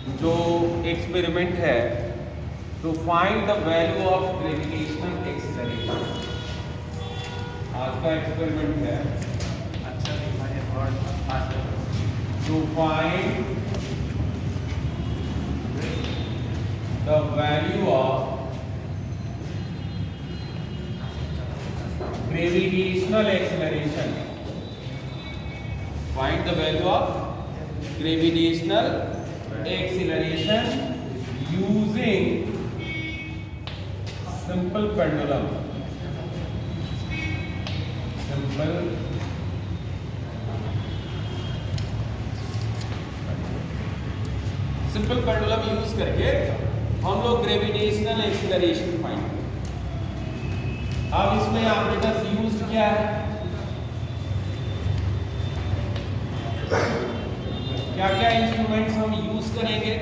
जो एक्सपेरिमेंट है, to find the value of gravitational acceleration. आज का एक्सपेरिमेंट है to find the value of gravitational acceleration. Find the value of gravitational acceleration using simple pendulum. Simple pendulum use करके हम लोग gravitational acceleration find करें। अब इसमें ऑपरेटर्स यूज्ड क्या है, क्या क्या इंस्ट्रूमेंट्स हम यूज करेंगे?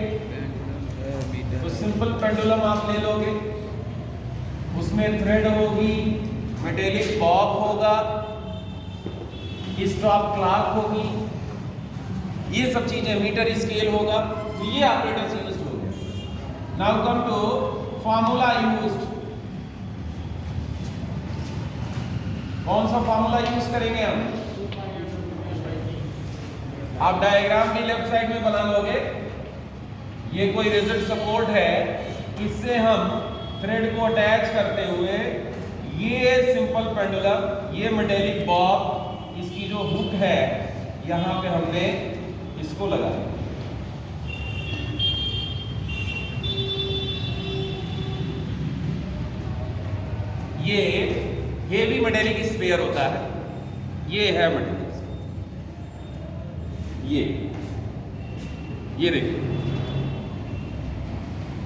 तो सिंपल पेंडुलम आप ले लोगे, उसमें थ्रेड होगी, मेटेलिक बॉब होगा, स्टॉप क्लॉक होगी, ये सब चीजें, मीटर स्केल होगा। तो ये ऑपरेटर्स यूज्ड हो गए। Now come to formula used. कौन सा फार्मूला यूज करेंगे हम? आप डायग्राम भी लेफ्ट साइड में बना लोगे। ये कोई रिजिड सपोर्ट है, इससे हम थ्रेड को अटैच करते हुए ये सिंपल पेंडुलम, ये मेटेलिक बॉब, इसकी जो हुक है यहां पे हमने इसको लगाया। ये भी मेटेलिक स्फीयर होता है, ये है मेटेलिक, ये देखिए।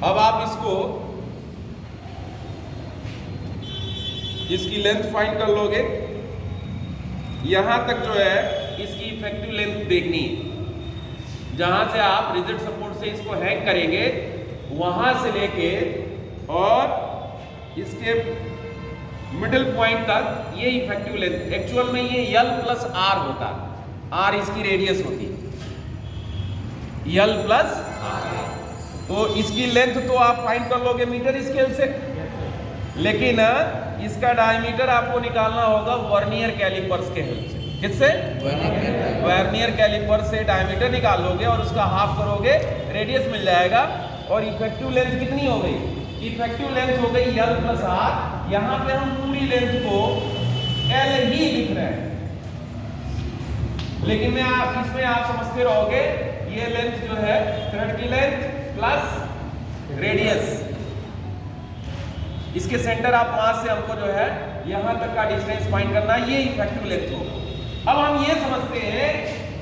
अब आप इसकी लेंथ फाइंड कर लोगे। यहां तक जो है इसकी इफेक्टिव लेंथ देखनी है, जहां से आप रिजिड सपोर्ट से इसको हैंग करेंगे वहां से लेके और इसके मिडिल पॉइंट तक ये इफेक्टिव लेंथ। एक्चुअल में ये L प्लस R होता है, R इसकी रेडियस होती है, L प्लस R। तो इसकी लेंथ तो आप फाइंड कर लोगे मीटर स्केल से, लेकिन इसका डायमीटर आपको निकालना होगा वर्नियर कैलिपर्स के हेल्प से। किससे? वर्नियर कैलिपर से डायमीटर निकाल लोगे और उसका हाफ करोगे, रेडियस मिल जाएगा। और इफेक्टिव लेंथ कितनी हो गई? इफेक्टिव लेंथ हो गई L प्लस R। यहां पे हम पूरी लेंथ को L ही लिख रहे हैं, लेकिन इसमें आप समझते रहोगे ये लेंथ जो है थ्रेड की लेंथ प्लस रेडियस, इसके सेंटर ऑफ मास से हमको जो है यहां तक का डिस्टेंस फाइंड करना है, ये इफेक्टिव लेंथ होगा। अब हम ये समझते हैं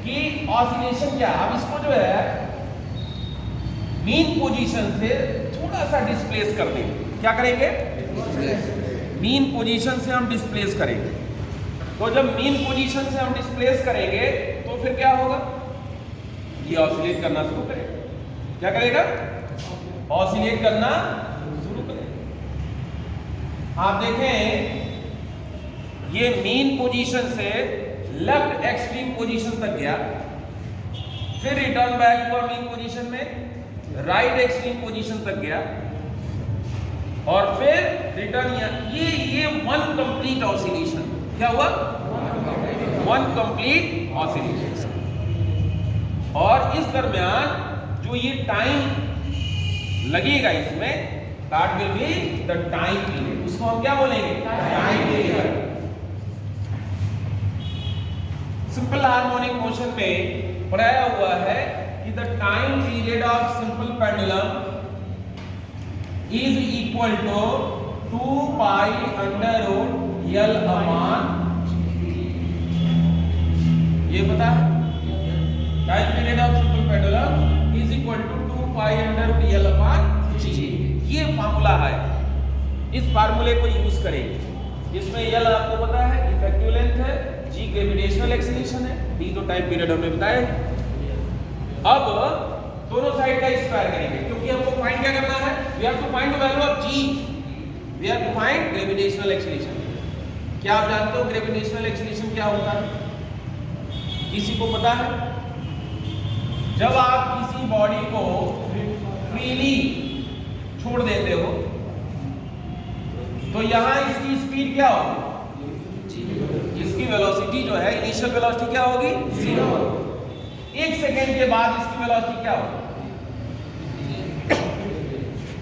कि ऑसिलेशन क्या। अब इसको जो है मीन पोजीशन से थोड़ा सा डिस्प्लेस कर देंगे। क्या करेंगे? मीन पोजीशन से हम डिस्प्लेस करेंगे। तो जब मीन पोजीशन से हम डिस्प्लेस करेंगे तो फिर क्या होगा? ये ऑसिलेट करना शुरू करेगा। क्या करेगा? ऑसिलेट करना शुरू करेगा। आप देखें, ये मीन पोजीशन से लेफ्ट एक्सट्रीम पोजीशन तक गया, फिर रिटर्न बैक हुआ मीन पोजीशन में, राइट एक्सट्रीम पोजीशन तक गया, और फिर रिटर्न। ये वन कंप्लीट ऑसिलेशन। क्या हुआ? One complete oscillation. और इस दरमियान जो ये टाइम लगेगा इसमें, that will be the time period. उसको हम क्या बोलेंगे? Time period. Simple harmonic motion में पढ़ाया हुआ है कि the time period of simple pendulum is equal to 2 pi under root L upon G। ये पता है? Time period of simple pendulum is equal to 2 pi under root L upon G। ये formula है, इस फार्मूले को यूज करेंगे। इसमें L आपको पता है इफेक्टिव लेंथ है, G ग्रेविटेशनल एक्सीलरेशन है, D तो टाइम पीरियड हमने बताया। अब दोनों साइड का स्क्वायर करेंगे, क्योंकि हमको फाइंड क्या करना है? We have to find the value of G, we have to find gravitational acceleration. क्या आप जानते हो ग्रेविटेशनल एक्सीलरेशन क्या होता है? किसी को पता है? जब आप किसी बॉडी को फ्रीली छोड़ देते हो तो यहां इसकी स्पीड क्या होगी, इसकी वेलोसिटी जो है, इनिशियल वेलोसिटी क्या होगी, 0। 1 सेकेंड के बाद इसकी वेलोसिटी क्या होगी,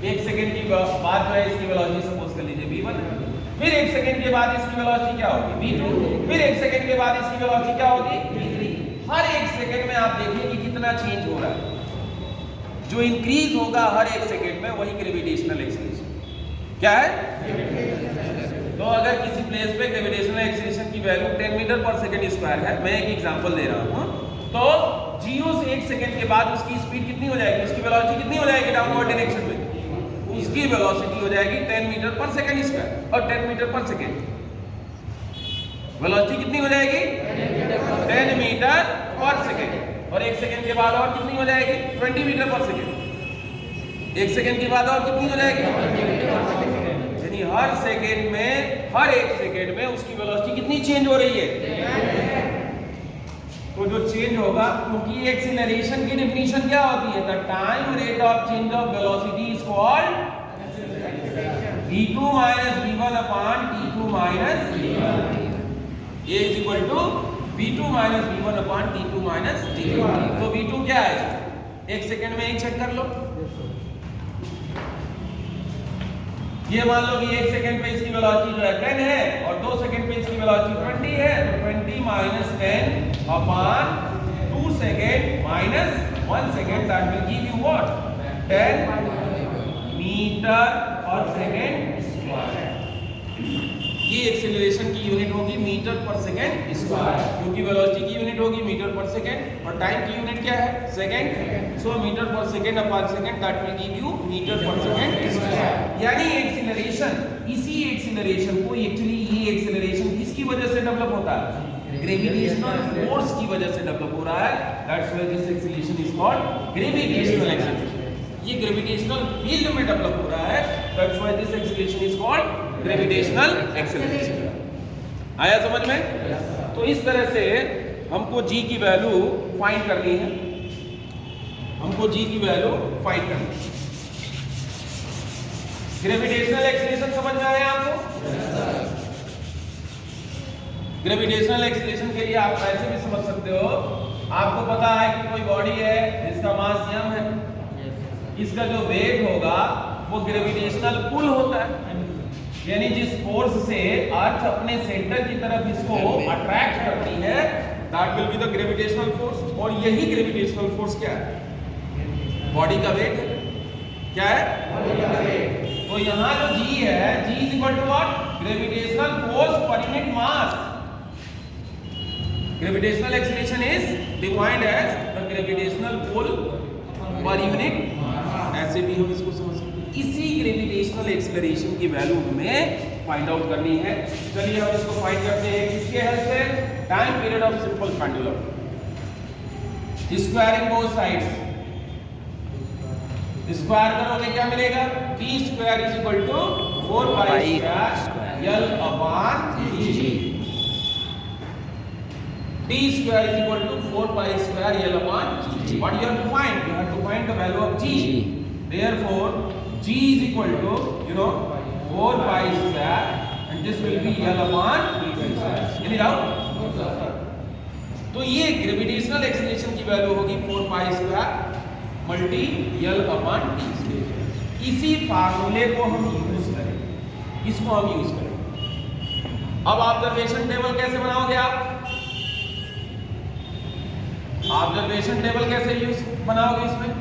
1 सेकेंड की बाद जो है इसकी वेलोसिटी सपोज कर लीजिए v1, फिर 1 सेकेंड के बाद इसकी वेलोसिटी क्या होगी, v2, फिर 1 सेकेंड के बाद इसकी वेलोसिटी क्या होगी, v3। हर 1 सेकेंड में आप देखिए कि कितना चेंज हो रहा है। जो इंक्रीज होगा हर 1 सेकेंड में वही ग्रेविटेशनल एक्सीलरेशन क्या है। तो अगर किसी प्लेस पे ग्रेविटेशनल एक्सीलरेशन की value 10 metre per second square है, मैं एक एग्जांपल दे रहा हूं, तो 0 से 1 सेकेंड के बाद उसकी स्पीड कितनी हो जाएगी, उसकी वेलोसिटी कितनी हो जाएगी डाउनवर्ड डायरेक्शन में, उसकी वेलोसिटी हो जाएगी 10 मीटर पर सेकेंड स्क्वायर, और 10 मीटर पर सेकेंड वेलोसिटी कितनी हो जाएगी, 10 मीटर पर सेकेंड, और 1 सेकेंड के बाद और कितनी हो जाएगी, 20 मीटर पर सेकेंड। 1 सेकेंड के बाद और कितनी हो जाएगी, यानी हर सेकेंड में, हर 1 सेकेंड में उसकी वेलोसिटी कितनी चेंज हो रही है। तो जो चेंज होगा, क्योंकि एक्सीलरेशन की डेफिनेशन क्या होती है, the time rate of change of velocity is called v2 minus v1 upon t2 minus v1, a is equal to v2 minus v1 upon t2 minus t1। तो v2 क्या है, 1 second में एक check कर लो। ये मान लो कि 1 सेकेंड पे इसकी वेलोसिटी जो है 10 है और 2 सेकेंड पे इसकी वेलोसिटी 20 है, तो 20 minus 10 upon 2 second minus 1 second, that will give you what, 10 metre per second square. ये एक्सेलरेशन की यूनिट होगी मीटर पर सेकेंड स्क्वायर, क्योंकि वेलोसिटी की यूनिट होगी मीटर पर सेकेंड और टाइम की यूनिट क्या है, second. So metre per second upon second, that will give you metre per second square. यानी एक्सेलरेशन, इसी एक्सेलरेशन को एक्चुअली, ये एक्सेलरेशन किसकी वजह से डेवलप होता है, ग्रेविटेशनल फोर्स की वजह से डेवलप हो रहा है। That's why this acceleration is called gravitational acceleration. ये ग्रेविटेशनल फील्ड में डेवलप हो रहा है, that's why this acceleration is called gravitational acceleration. आया समझ में? तो इस तरह से हमको g की वैल्यू फाइंड करनी है, हमको g की वैल्यू फाइंड करनी है। ग्रेविटेशनल एक्सेलरेशन समझ में आया आपको? ग्रेविटेशनल एक्सेलरेशन के लिए आप ऐसे भी समझ सकते हो, आपको पता है कि कोई बॉडी है जिसका मास m है, इसका जो वेग होगा वो ग्रेविटेशनल पुल होता है, यानी जिस फोर्स से अर्थ अपने सेंटर की तरफ इसको अट्रैक्ट करती है, that will be the gravitational force. और यही ग्रेविटेशनल फोर्स क्या है, बॉडी का वेट है। क्या है, बॉडी का वेट। तो यहाँ जो g है, g is equal to what, gravitational force per unit mass. Gravitational acceleration is defined as the gravitational pull per unit, ऐसे भी हम इसको समझ सकते हैं। इसी ग्रेविटेशनल एक्सेलरेशन की वैल्यू हमें फाइंड आउट करनी है। चलिए हम इसको फाइंड करते हैं किसके हेल्प से, time period of simple pendulum, squaring both sides. Square करोगे क्या मिलेगा, t square is equal to 4 pi square l upon g। t square is equal to 4 pi square l upon g. What you have to find? You have to find the value of g. Therefore, g is equal to 4 pi square, and this will be l upon t square. Any doubt? तो ये gravitational acceleration की value होगी 4 pi square multi l upon t square। इसी फार्मूले को हम use करें, इसको हम यूज करें। अब ऑब्जर्वेशन टेबल कैसे बनाओगे आप, ऑब्जर्वेशन टेबल कैसे यूज बनाओगे, इसमें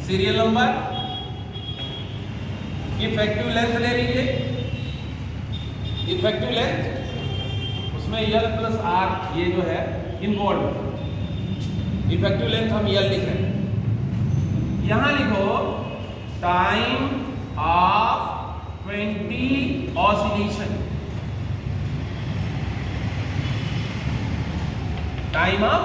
सीरियल नंबर, इफेक्टिव लेंथ ले लीजिए, इफेक्टिव लेंथ, उसमें l प्लस r ये जो है इन्वॉल्व, इफेक्टिव लेंथ हम l लिख रहे हैं। यहां लिखो time of 20 oscillation, time of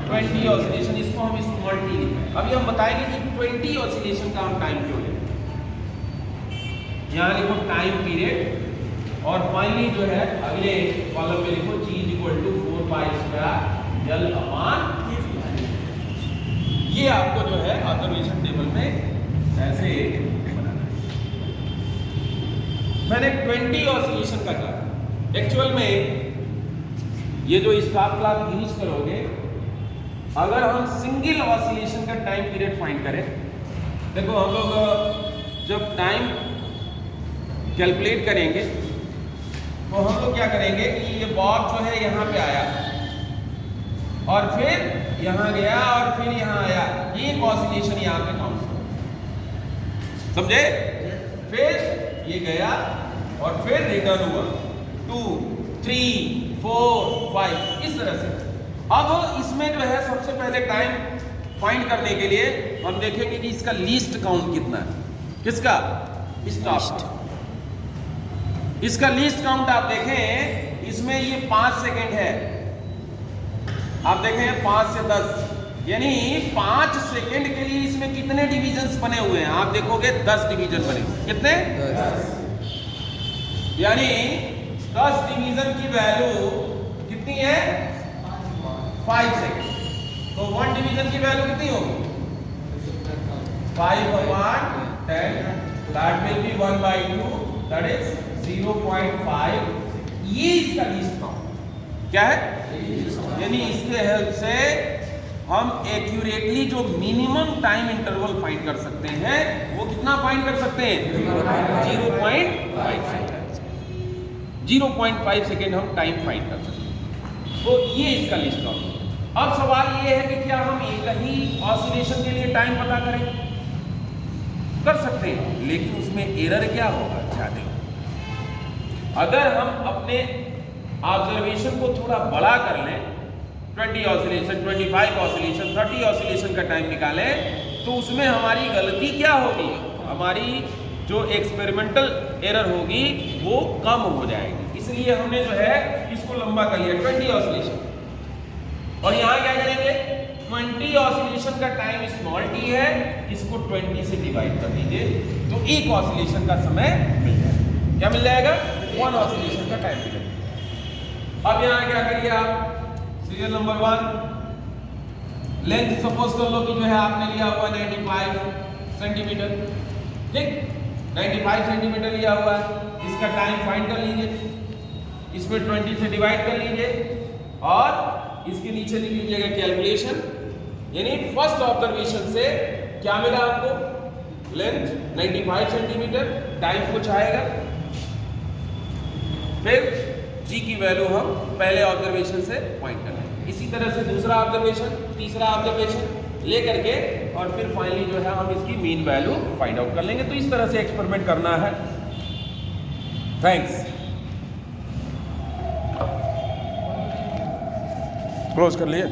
20 oscillation, इसको हम स्मॉल t लिखते हैं। अभी हम बताएंगे कि 20 ऑसिलेशन का हम टाइम क्यों लेते हैं। यहाँ लिखो टाइम पीरियड, और फाइनली जो है अगले कॉलम में लिखो g is equal to 4 pi square l upon ये आपको जो है ऑब्जर्वेशन टेबल में ऐसे बनाना है। मैंने 20 ऑसिलेशन का कहा। एक्चुअल में ये जो स्टार क्लॉक यूज करोगे, अगर हम सिंगल ऑसिलेशन का टाइम पीरियड फाइंड करें, देखो हम लोग जब टाइम कैलकुलेट करेंगे तो हम लोग क्या करेंगे कि ये बॉब जो है यहाँ पे आया और फिर यहाँ गया और फिर यहाँ आया, एक ऑसिलेशन यहाँ पे काउंट करो, समझे? फिर ये गया और फिर रिटर्न हुआ 2 3 4 5 इस तरह से। अब इसमें जो है सबसे पहले टाइम फाइंड करने के लिए हम देखेंगे कि इसका लीस्ट काउंट कितना है। किसका? स्टॉप। इसका लीस्ट काउंट आप देखें, इसमें ये 5 सेकेंड है। आप देखें 5 से 10, यानी 5 सेकेंड के लिए इसमें कितने डिवीजन्स बने हुए हैं? आप देखोगे 10 डिवीजन बने हुए। कितने? 10। यानी 10 डिवीजन की वैल्यू कितनी है? 5 सेकेंड। तो 1 डिवीजन की वैल्यू कितनी होगी? 5/10, that will be 1/2, that is 0.5। ये इसका लीस्ट काउंट क्या है? यानी इसके हेल्प से हम एक्यूरेटली जो मिनिमम टाइम इंटरवल फाइंड कर सकते हैं, वो कितना फाइंड कर सकते हैं? 0.5 सेकेंड। 0.5 सेकेंड हम टाइम फाइंड कर सकते हैं। तो ये इसका लीस्ट काउंट। अब सवाल ये है कि क्या हम एक ही ऑसिलेशन के लिए टाइम पता करें? कर सकते हैं, लेकिन उसमें एरर क्या होगा? ध्यान। अगर हम अपने ऑब्जर्वेशन को थोड़ा बड़ा कर लें, 20 ऑसिलेशन, 25 ऑसिलेशन, 30 ऑसिलेशन का टाइम निकालें, तो उसमें हमारी गलती क्या होगी? हमारी जो एक्सपेरिमेंटल एरर होगी वो कम हो जाएगी। इसलिए हमने जो है इसको लंबा कर लिया 20 ऑसिलेशन। और यहाँ क्या करेंगे? 20 ऑसिलेशन का टाइम स्मॉल t है, इसको 20 से डिवाइड कर दीजिए तो एक ऑसिलेशन का समय मिल जाएगा। क्या मिल जाएगा? 1 ऑसिलेशन का टाइम मिलेगा। अब यहाँ क्या करिए आप? सीरियल नंबर 1, लेंथ सपोज कर लो कि जो है आपने लिया हुआ 95 सेंटीमीटर, ठीक? 95 सेंटीमीटर लिया हुआ है, इसका टाइम फाइंड कर लीजिए, इसमें 20 से डिवाइड कर लीजिए और इसके नीचे लिख लीजिएगा कैलकुलेशन। यानी फर्स्ट ऑब्जर्वेशन से क्या मिला आपको? लेंथ 95 सेंटीमीटर, टाइम कुछ आएगा, फिर जी की वैल्यू हम पहले ऑब्जर्वेशन से पॉइंट कर लेंगे। इसी तरह से दूसरा ऑब्जर्वेशन, तीसरा ऑब्जर्वेशन लेकर के और फिर फाइनली जो है हम इसकी मीन वैल्यू फाइंड आउट कर लेंगे। तो इस तरह से एक्सपेरिमेंट करना है। थैंक्स। क्लोज कर लिए।